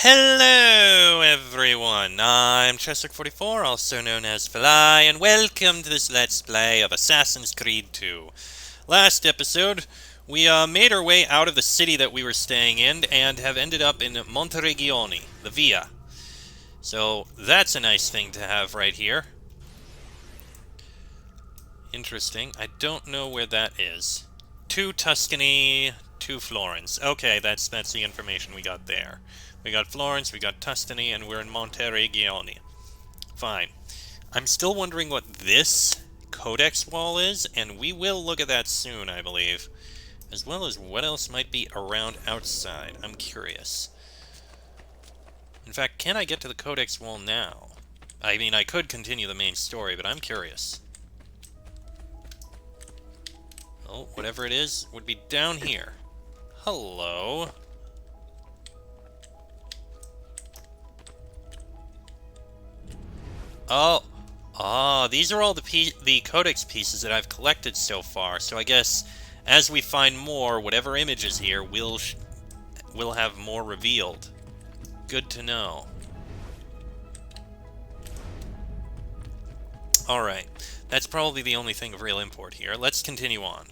Hello everyone, I'm Chester44, also known as Fly, and welcome to this Let's Play of Assassin's Creed 2. Last episode, we made our way out of the city that we were staying in, and have ended up in Monteregione, the Via. So, that's a nice thing to have right here. Interesting, I don't know where that is. 2 Tuscany, 2 Florence. Okay, that's the information we got there. We got Florence, we got Tuscany, and we're in Monteregione. Fine. I'm still wondering what this codex wall is, and we will look at that soon, I believe. As well as what else might be around outside. I'm curious. In fact, can I get to the codex wall now? I mean, I could continue the main story, but I'm curious. Oh, whatever it is would be down here. Hello. Oh, these are all the codex pieces that I've collected so far. So I guess as we find more, whatever image is here, we'll have more revealed. Good to know. All right, that's probably the only thing of real import here. Let's continue on.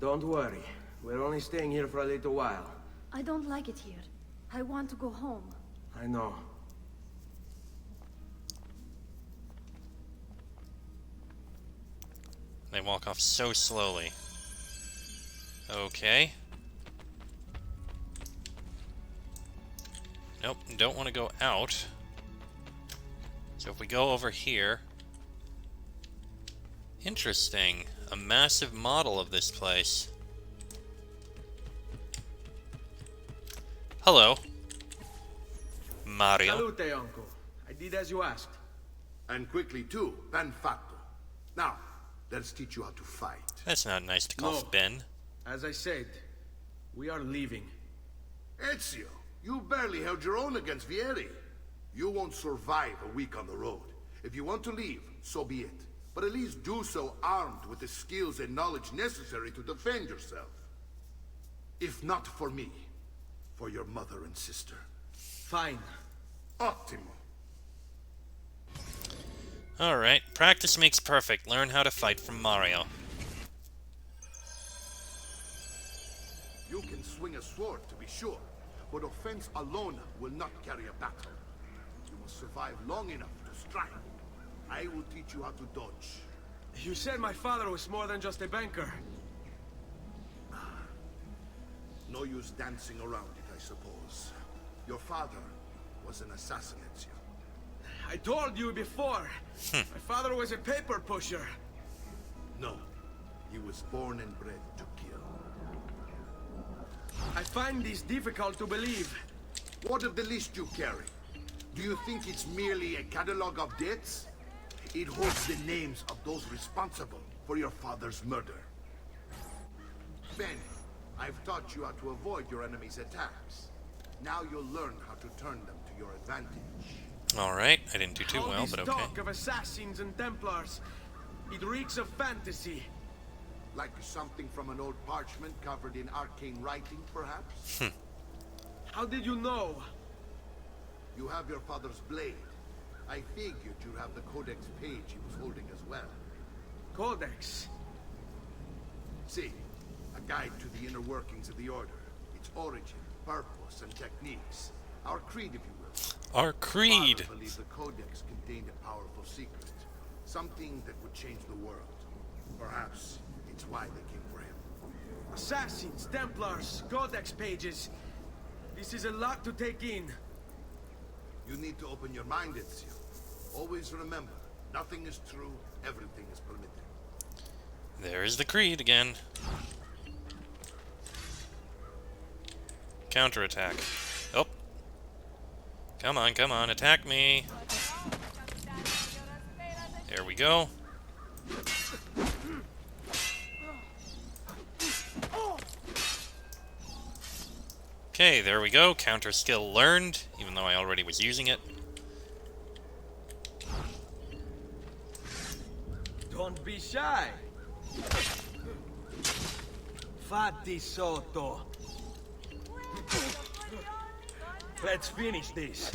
Don't worry. We're only staying here for a little while. I don't like it here. I want to go home. I know. They walk off so slowly. Okay. Nope, don't want to go out. So if we go over here... Interesting. A massive model of this place. Hello. Mario. Salute, uncle. I did as you asked. And quickly too, ben fatto. Now, let's teach you how to fight. That's not nice to call No. Ben. As I said, we are leaving. Ezio, you barely held your own against Vieri. You won't survive a week on the road. If you want to leave, so be it. But at least do so armed with the skills and knowledge necessary to defend yourself. If not for me, for your mother and sister. Fine. Ottimo. Alright, practice makes perfect. Learn how to fight from Mario. You can swing a sword, to be sure, but offense alone will not carry a battle. You must survive long enough to strike. I will teach you how to dodge. You said my father was more than just a banker. No use dancing around it, I suppose. Your father was an assassin, Ezio. I told you before. My father was a paper pusher. No, he was born and bred to kill. I find this difficult to believe. What of the list you carry? Do you think it's merely a catalog of debts? It holds the names of those responsible for your father's murder. Ben, I've taught you how to avoid your enemy's attacks. Now you'll learn how to turn them to your advantage. Alright, I didn't do too All well, this but okay. talk of assassins and Templars, it reeks of fantasy. Like something from an old parchment covered in arcane writing, perhaps? How did you know? You have your father's blade. I figured you'd have the codex page he was holding as well. Codex. See, a guide to the inner workings of the Order. Its origin, purpose, and techniques. Our creed, if you will. Our creed! Father believed the codex contained a powerful secret. Something that would change the world. Perhaps it's why they came for him. Assassins, Templars, Codex pages. This is a lot to take in. You need to open your mind, Ezio. Always remember, nothing is true, everything is permitted. There's the creed again. Counterattack. Oh. Come on, attack me. There we go. Okay, there we go. Counter skill learned, even though I already was using it. Don't be shy. Fatti sotto. Let's finish this.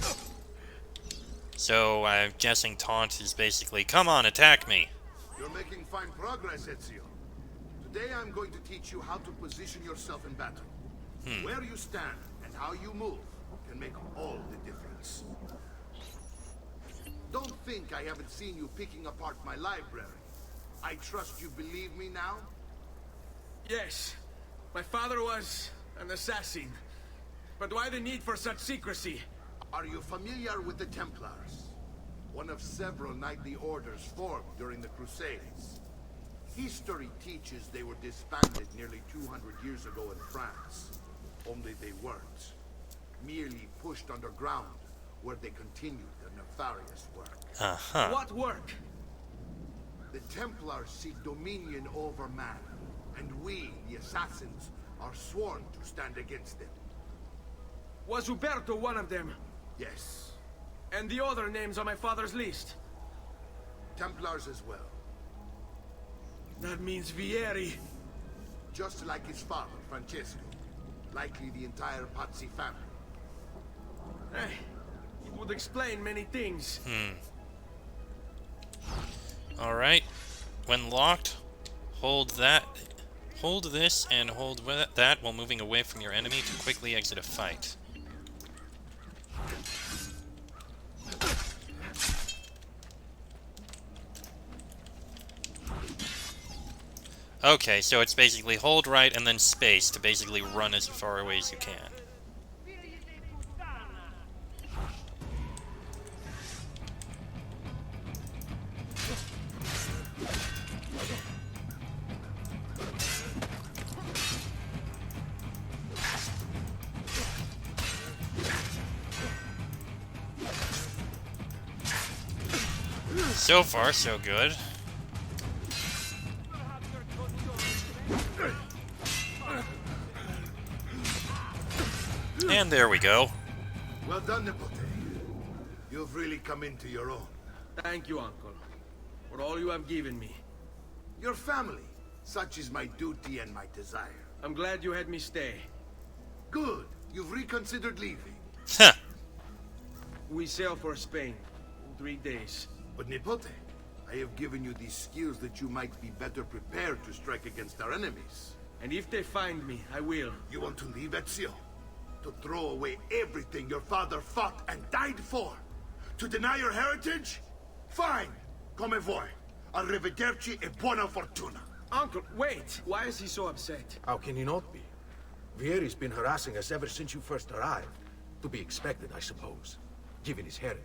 So I'm guessing taunt is basically, come on, attack me. You're making fine progress, Ezio. Today I'm going to teach you how to position yourself in battle. Where you stand and how you move can make all the difference. Don't think I haven't seen you picking apart my library. I trust you believe me now? Yes, my father was an assassin. But why the need for such secrecy? Are you familiar with the Templars? One of several knightly orders formed during the Crusades. History teaches they were disbanded nearly 200 years ago in France. Only they weren't. Merely pushed underground, where they continued their nefarious work. Uh-huh. What work? The Templars seek dominion over man, and we, the assassins, are sworn to stand against them. Was Uberto one of them? Yes, And the other names on my father's list? Templars as well. That means Vieri. Just like his father, Francesco. Likely the entire Pazzi family. It would explain many things. Alright. When locked, hold that. Hold this and hold that while moving away from your enemy to quickly exit a fight. Okay, so it's basically hold right and then space to basically run as far away as you can. So far, so good. And there we go. Well done, Nipote. You've really come into your own. Thank you, Uncle, for all you have given me. Your family. Such is my duty and my desire. I'm glad you had me stay. Good. You've reconsidered leaving. Huh. We sail for Spain in 3 days. But Nipote, I have given you these skills that you might be better prepared to strike against our enemies. And if they find me, I will. You want to leave, Ezio? To throw away everything your father fought and died for? To deny your heritage? Fine. Come vuoi. Arrivederci e buona fortuna. Uncle, wait! Why is he so upset? How can he not be? Vieri's been harassing us ever since you first arrived. To be expected, I suppose, given his heritage.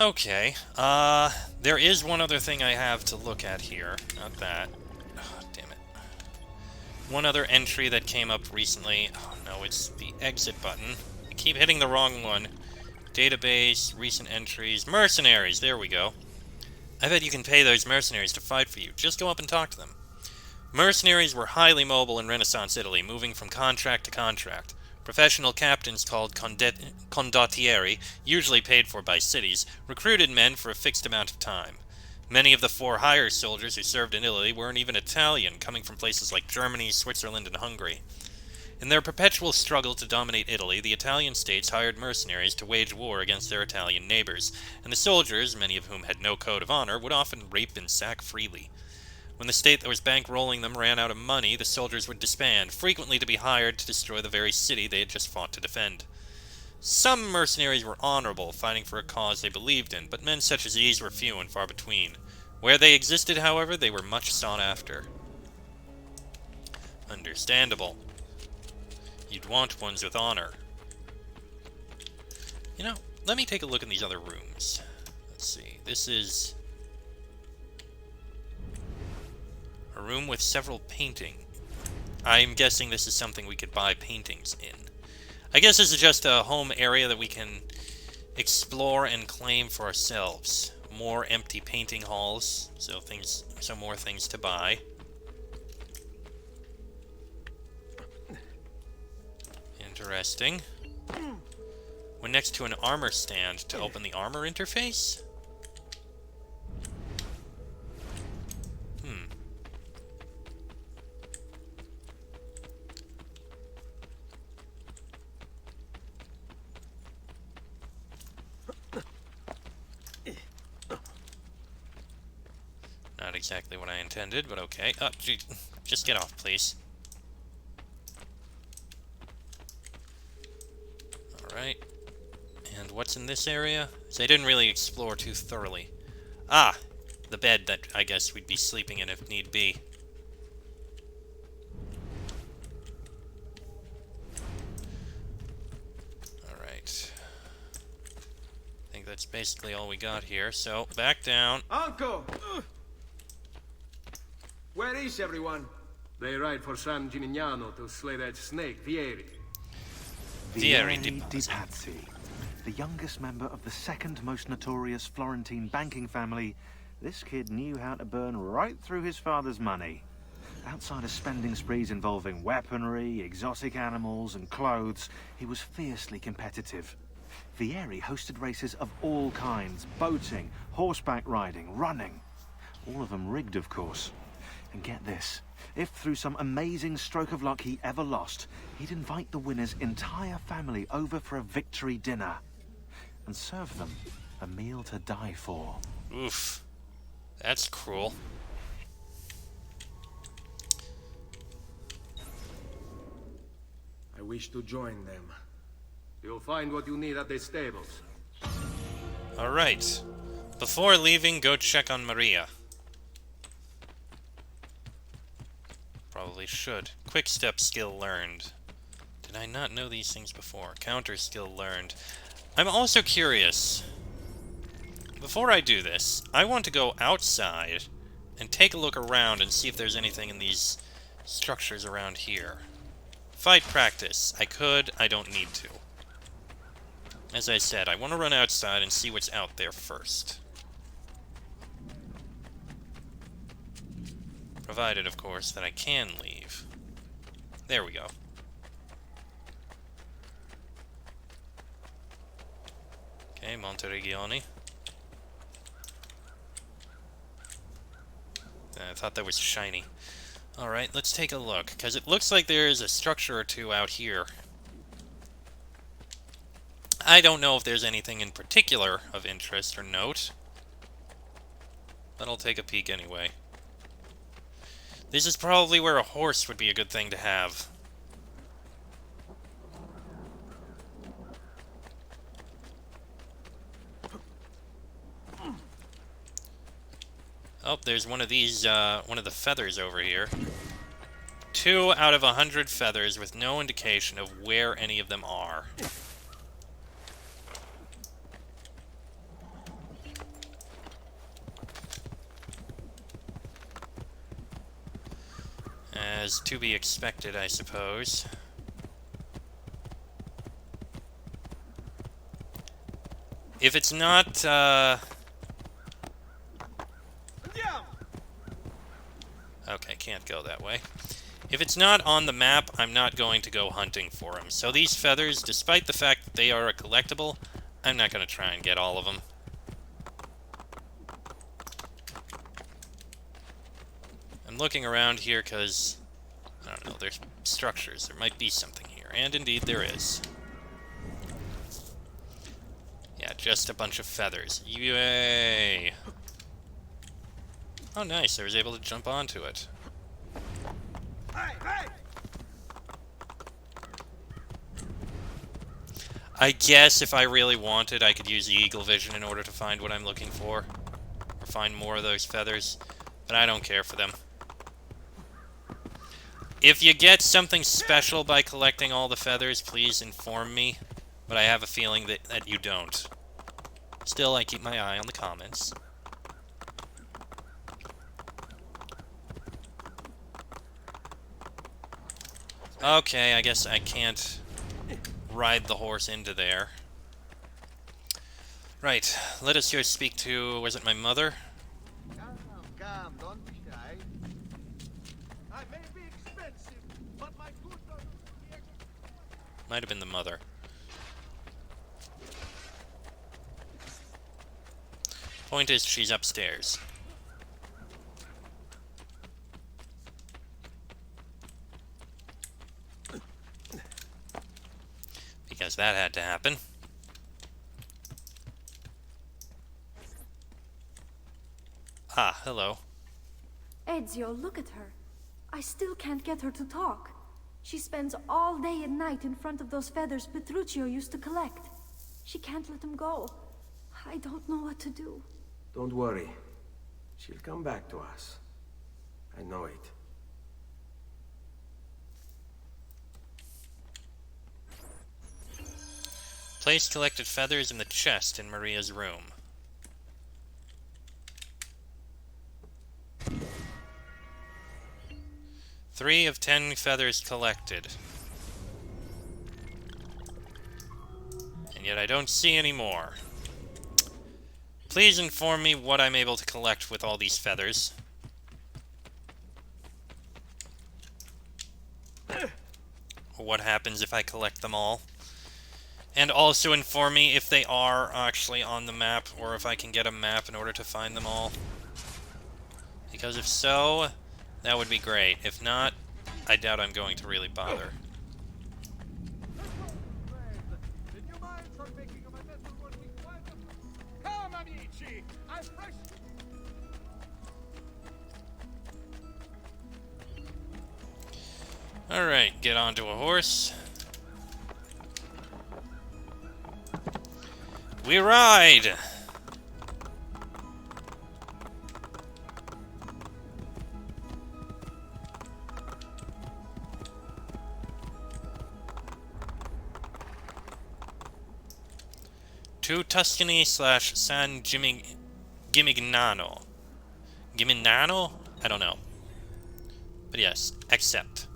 Okay. There is one other thing I have to look at here. Not that. Oh, damn it. One other entry that came up recently. Oh no, it's the exit button. I keep hitting the wrong one. Database, recent entries, mercenaries. There we go. I bet you can pay those mercenaries to fight for you. Just go up and talk to them. Mercenaries were highly mobile in Renaissance Italy, moving from contract to contract. Professional captains called condottieri, usually paid for by cities, recruited men for a fixed amount of time. Many of the for-hire soldiers who served in Italy weren't even Italian, coming from places like Germany, Switzerland, and Hungary. In their perpetual struggle to dominate Italy, the Italian states hired mercenaries to wage war against their Italian neighbors, and the soldiers, many of whom had no code of honor, would often rape and sack freely. When the state that was bankrolling them ran out of money, the soldiers would disband, frequently to be hired to destroy the very city they had just fought to defend. Some mercenaries were honorable, fighting for a cause they believed in, but men such as these were few and far between. Where they existed, however, they were much sought after. Understandable. You'd want ones with honor. You know, let me take a look in these other rooms. Let's see, this is a room with several paintings. I'm guessing this is something we could buy paintings in. I guess this is just a home area that we can explore and claim for ourselves. More empty painting halls, so more things to buy. Interesting. We're next to an armor stand to open the armor interface? exactly what I intended, but okay. Oh, gee, just get off, please. Alright. And what's in this area? So I didn't really explore too thoroughly. Ah! The bed that I guess we'd be sleeping in if need be. Alright. I think that's basically all we got here, so back down. Uncle! Where is everyone? They ride for San Gimignano to slay that snake, Vieri. Vieri di di Pazzi, the youngest member of the second most notorious Florentine banking family. This kid knew how to burn right through his father's money. Outside of spending sprees involving weaponry, exotic animals, and clothes, he was fiercely competitive. Vieri hosted races of all kinds: boating, horseback riding, running. All of them rigged, of course. And get this, if through some amazing stroke of luck he ever lost, he'd invite the winner's entire family over for a victory dinner and serve them a meal to die for. Oof. That's cruel. I wish to join them. You'll find what you need at the stables. Alright. Before leaving, go check on Maria. Probably should. Quick step skill learned. Did I not know these things before? Counter skill learned. I'm also curious. Before I do this, I want to go outside and take a look around and see if there's anything in these structures around here. Fight practice. I could, I don't need to. As I said, I want to run outside and see what's out there first. Provided, of course, that I can leave. There we go. Okay, Monteregioni. I thought that was shiny. Alright, let's take a look, because it looks like there's a structure or two out here. I don't know if there's anything in particular of interest or note, but I'll take a peek anyway. This is probably where a horse would be a good thing to have. Oh, there's one of these, one of the feathers over here. 2 out of 100 feathers with no indication of where any of them are. As to be expected, I suppose. If it's not, okay, can't go that way. If it's not on the map, I'm not going to go hunting for them. So these feathers, despite the fact that they are a collectible, I'm not going to try and get all of them. I'm looking around here because, I don't know, there's structures. There might be something here. And indeed there is. Yeah, just a bunch of feathers. Yay! Oh, nice. I was able to jump onto it. Hey, hey! I guess if I really wanted, I could use the eagle vision in order to find what I'm looking for. Or find more of those feathers. But I don't care for them. If you get something special by collecting all the feathers, please inform me. But I have a feeling that you don't. Still, I keep my eye on the comments. Okay, I guess I can't ride the horse into there. Right, let us here speak to, was it my mother? Come, don't be shy. I may be expensive, but my goods are... Might have been the mother. Point is, she's upstairs. Because that had to happen. Ah, hello. Ezio, look at her. I still can't get her to talk. She spends all day and night in front of those feathers Petruchio used to collect. She can't let them go. I don't know what to do. Don't worry. She'll come back to us. I know it. Place collected feathers in the chest in Maria's room. Three of 10 feathers collected. And yet I don't see any more. Please inform me what I'm able to collect with all these feathers. Or what happens if I collect them all. And also inform me if they are actually on the map, or if I can get a map in order to find them all. Because if so, that would be great. If not, I doubt I'm going to really bother. Alright, get onto a horse. We ride! To Tuscany / San Gimignano. Gimignano? I don't know. But yes, accept.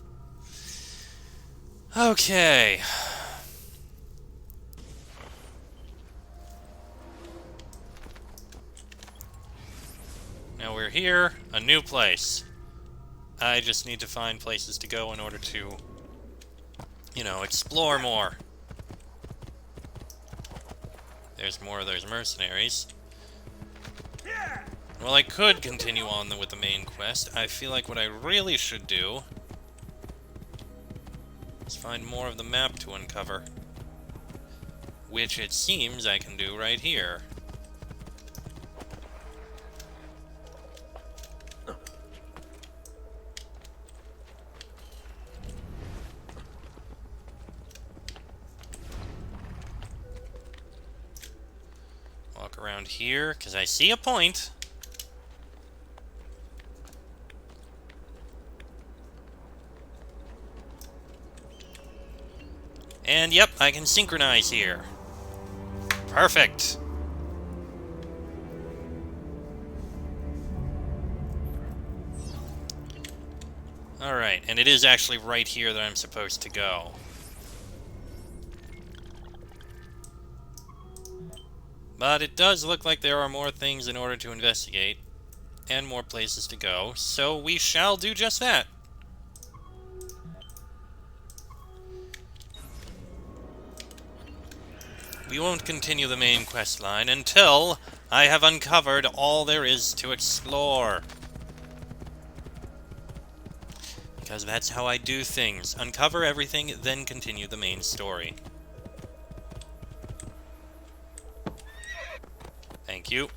Okay. Now we're here, a new place. I just need to find places to go in order to, you know, explore more. There's more of those mercenaries. Well, I could continue on with the main quest. I feel like what I really should do is find more of the map to uncover. Which it seems I can do right here. Walk around here, because I see a point. And yep, I can synchronize here. Perfect. Alright, and it is actually right here that I'm supposed to go. But it does look like there are more things in order to investigate, and more places to go, so we shall do just that. We won't continue the main quest line until I have uncovered all there is to explore. Because that's how I do things. Uncover everything, then continue the main story. Thank you.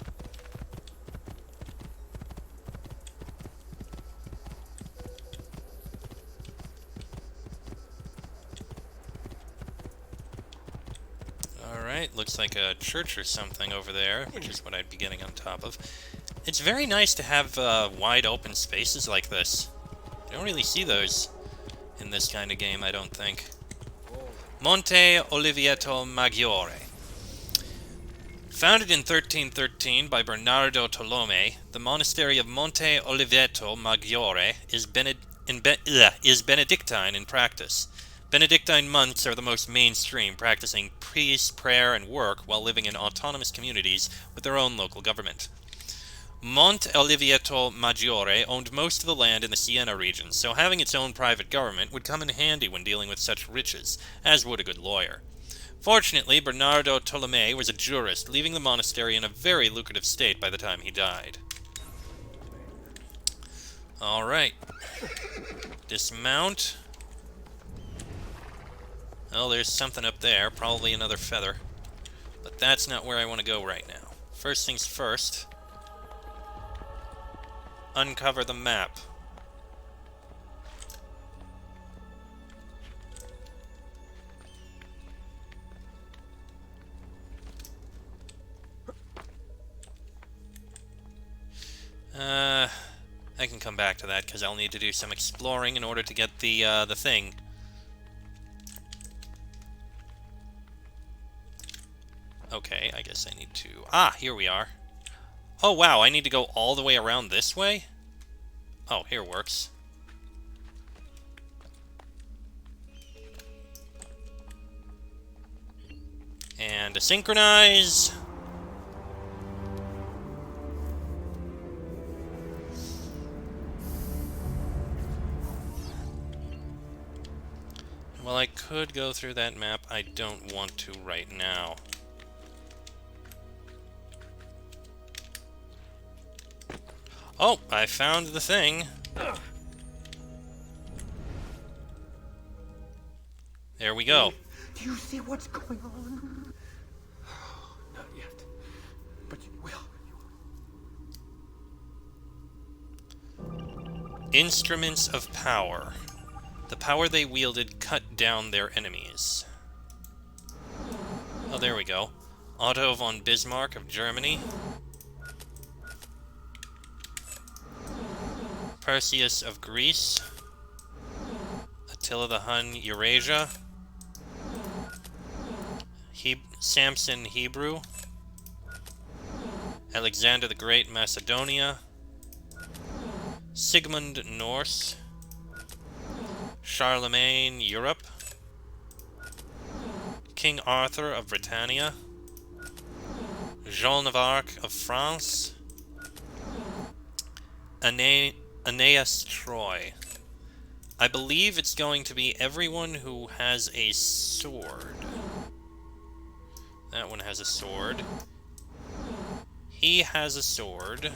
Alright, looks like a church or something over there, which is what I'd be getting on top of. It's very nice to have wide open spaces like this. You don't really see those in this kind of game, I don't think. Monte Oliveto Maggiore. Founded in 1313 by Bernardo Tolome, the monastery of Monte Oliveto Maggiore is Benedictine in practice. Benedictine monks are the most mainstream, practicing peace, prayer, and work while living in autonomous communities with their own local government. Monte Oliveto Maggiore owned most of the land in the Siena region, so having its own private government would come in handy when dealing with such riches, as would a good lawyer. Fortunately, Bernardo Tolome was a jurist, leaving the monastery in a very lucrative state by the time he died. Alright. Dismount. Oh, there's something up there, probably another feather. But that's not where I want to go right now. First things first. uncover the map. I can come back to that because I'll need to do some exploring in order to get the thing. Okay, I guess I need to... Ah, here we are. Oh, wow, I need to go all the way around this way? Oh, here works. And to synchronize... Well, I could go through that map. I don't want to right now. Oh, I found the thing. There we go. Do you see what's going on? Not yet. But you will. Instruments of power. The power they wielded cut down their enemies. Oh, there we go. Otto von Bismarck of Germany. Perseus of Greece. Attila the Hun, Eurasia. Samson, Hebrew. Alexander the Great, Macedonia. Sigmund, Norse. Charlemagne, Europe. King Arthur of Britannia. Jean of Arc of France. Aeneas, Troy. I believe it's going to be everyone who has a sword. That one has a sword. He has a sword.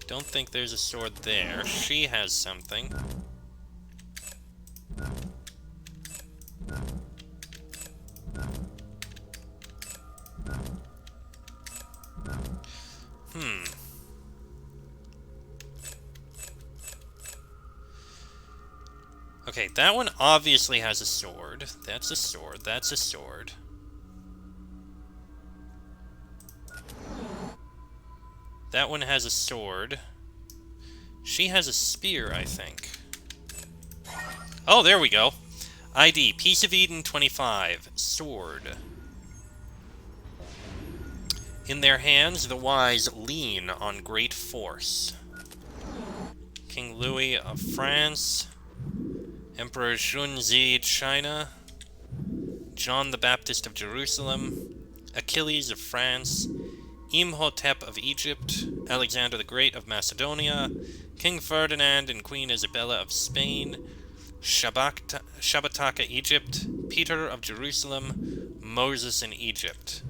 Don't think there's a sword there. She has something. Okay, that one obviously has a sword. That's a sword. That's a sword. That one has a sword. She has a spear, I think. Oh, there we go. ID, Piece of Eden 25. Sword. In their hands, the wise lean on great force. King Louis of France. Emperor Shunzi, China. John the Baptist of Jerusalem. Achilles of France. Imhotep of Egypt. Alexander the Great of Macedonia. King Ferdinand and Queen Isabella of Spain. Shabbataka, Egypt. Peter of Jerusalem. Moses in Egypt.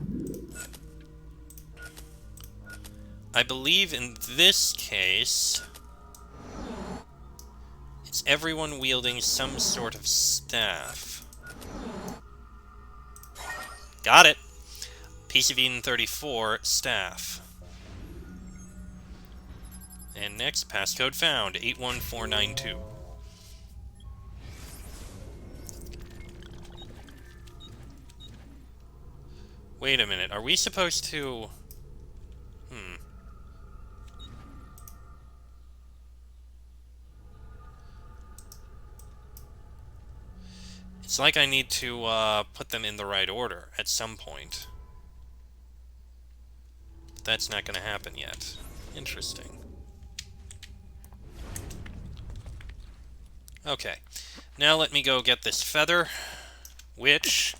I believe in this case... it's everyone wielding some sort of staff. Got it! Piece of Eden 34, staff. And next, passcode found, 81492. Wait a minute, are we supposed to... It's like I need to put them in the right order at some point. But that's not going to happen yet. Interesting. Okay. Now let me go get this feather, which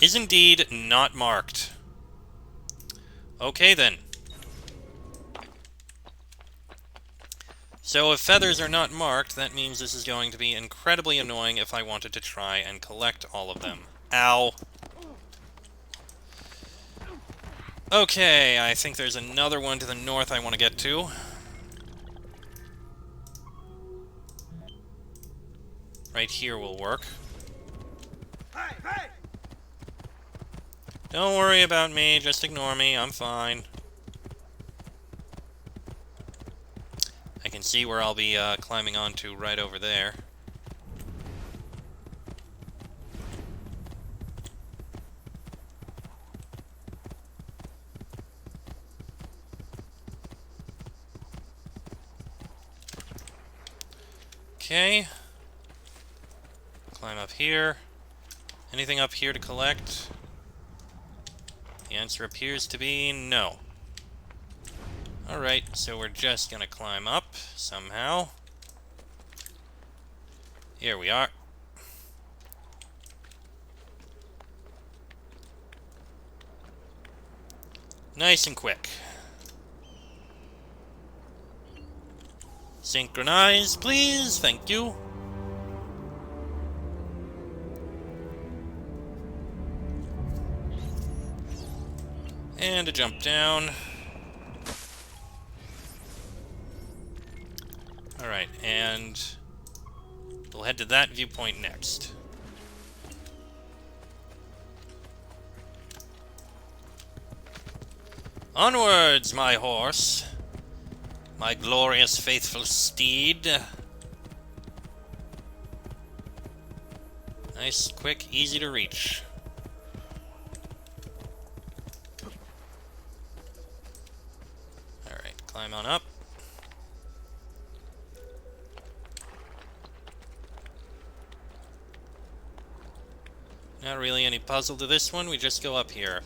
is indeed not marked. Okay then. So if feathers are not marked, that means this is going to be incredibly annoying if I wanted to try and collect all of them. Ow. Okay, I think there's another one to the north I want to get to. Right here will work. Hey, hey! Don't worry about me, just ignore me, I'm fine. see where I'll be climbing onto right over there. Okay. Climb up here. Anything up here to collect? The answer appears to be no. Alright, so we're just gonna climb up somehow. Here we are. Nice and quick. Synchronize, please. Thank you. And a jump down. Alright, and we'll head to that viewpoint next. Onwards, my horse. My glorious, faithful steed. Nice, quick, easy to reach. Alright, climb on up. Not really any puzzle to this one, we just go up here.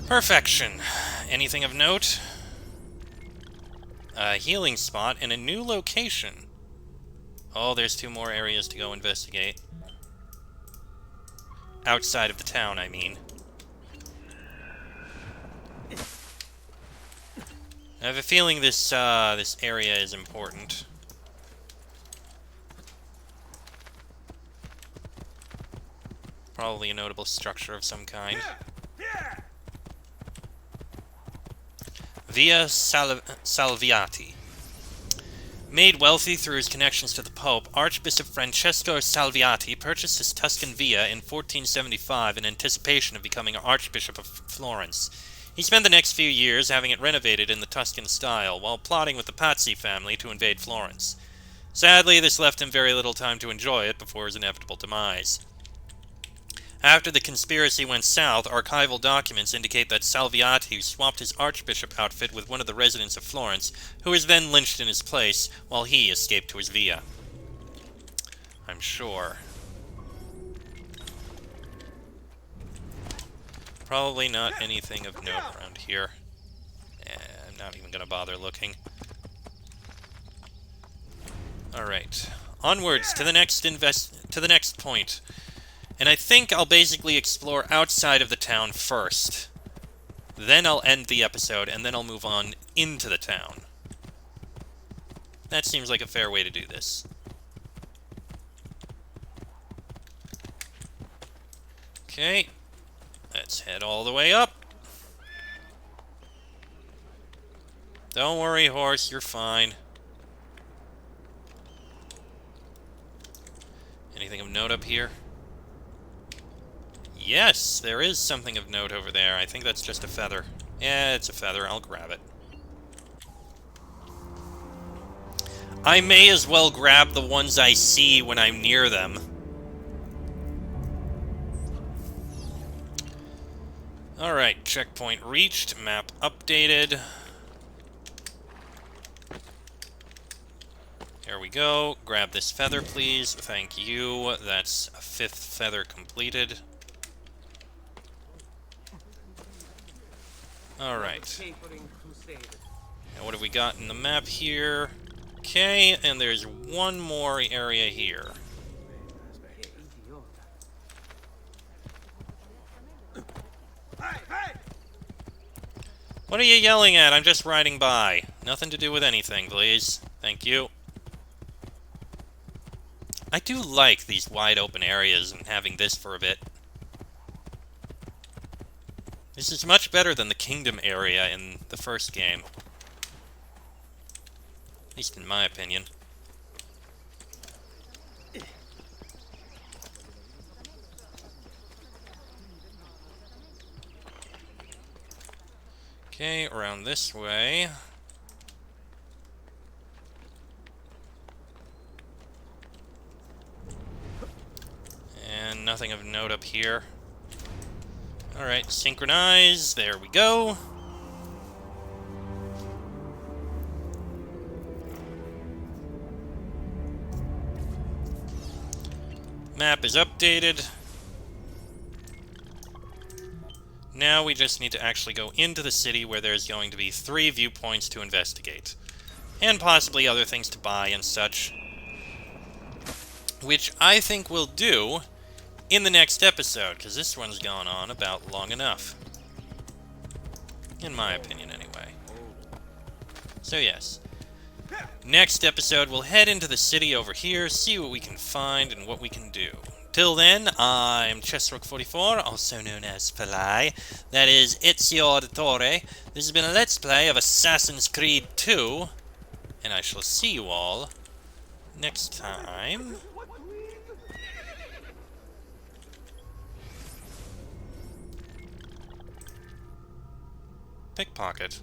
Perfection. Anything of note? A healing spot in a new location. Oh, there's 2 more areas to go investigate. Outside of the town, I mean. I have a feeling this this area is important. Probably a notable structure of some kind. Via Salviati. Made wealthy through his connections to the Pope, Archbishop Francesco Salviati purchased his Tuscan villa in 1475 in anticipation of becoming Archbishop of Florence. He spent the next few years having it renovated in the Tuscan style, while plotting with the Pazzi family to invade Florence. Sadly, this left him very little time to enjoy it before his inevitable demise. After the conspiracy went south, archival documents indicate that Salviati swapped his archbishop outfit with one of the residents of Florence, who was then lynched in his place, while he escaped to his villa. I'm sure. Probably not anything of note around here. I'm not even gonna bother looking. Alright. Onwards to the next point. And I think I'll basically explore outside of the town first. Then I'll end the episode, and then I'll move on into the town. That seems like a fair way to do this. Okay. Let's head all the way up. Don't worry, horse, you're fine. Anything of note up here? Yes, there is something of note over there. I think that's just a feather. Yeah, it's a feather. I'll grab it. I may as well grab the ones I see when I'm near them. Alright, checkpoint reached. Map updated. Here we go. Grab this feather, please. Thank you. That's a 5th feather completed. Alright. Now what have we got in the map here? Okay, and there's one more area here. What are you yelling at? I'm just riding by. Nothing to do with anything, please. Thank you. I do like these wide open areas and having this for a bit. This is much better than the kingdom area in the first game. At least in my opinion. Okay, around this way. And nothing of note up here. Alright, synchronize. There we go. Map is updated. Now we just need to actually go into the city where there's going to be 3 viewpoints to investigate. And possibly other things to buy and such. Which I think we'll do in the next episode, because this one's gone on about long enough. In my opinion, anyway. So yes. Next episode, we'll head into the city over here, see what we can find and what we can do. Till then, I'm Chessrook44, also known as Falai. That is Ezio Auditore. This has been a Let's Play of Assassin's Creed 2, and I shall see you all next time. Pickpocket.